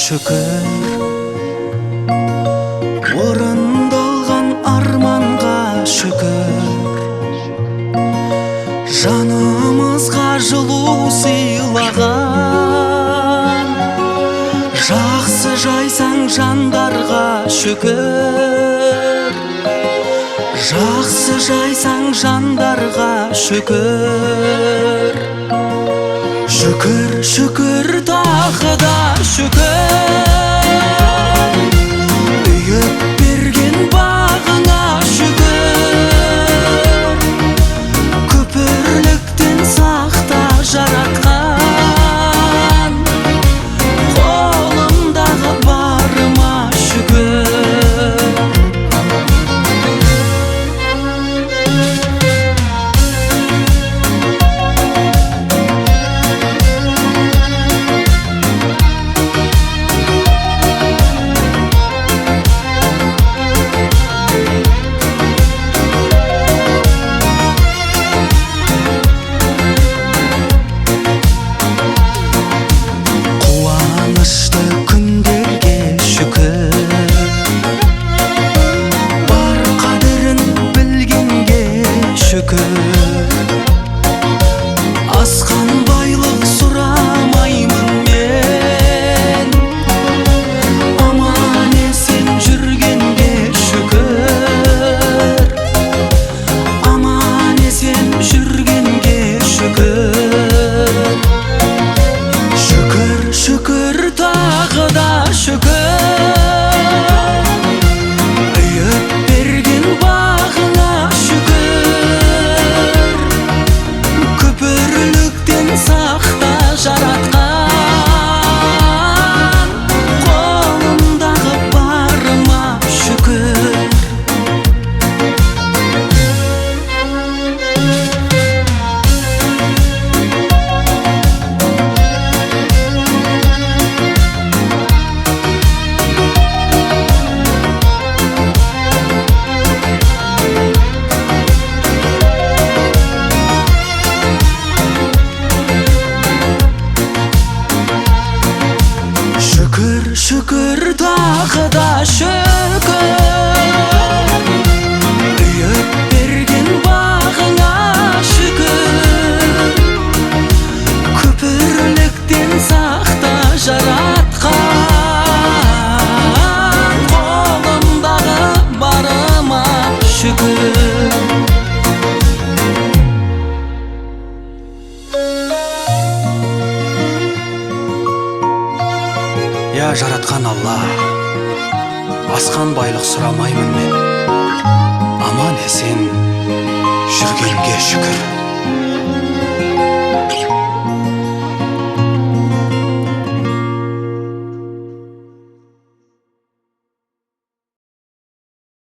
шүкір, орындалған арманға шүкір, жанымызға жылу сыйлаған, жақсы жайсаң жандарға шүкір, жақсы жайсаң жандарға шүкір. Шүкір, шүкір, тағы да шүкір, үйіп берген бағыңа шүкір, күпірліктен сақта жаратқан, қолымдағы барыма шүкір. Асқан байлық сұрамаймын мен, аман есен жүргенге шүкір, аман есен жүргенге шүкір. Шүкір, шүкір, тағы да шүкір, үйіп берген бағыңа шүкір, күпірліктен сақта жаратқан, қолымдағы барыма шүкір. Шүкір, шүкір, тағы да шүкір, үйіп берген бағыңа шүкір, күпірліктен сақта жаратқан, қолымдағы барыма шүкір. Я жаратқан Алла, асқан байлық сұрамаймын мен, аман есен жүргенге шүкір.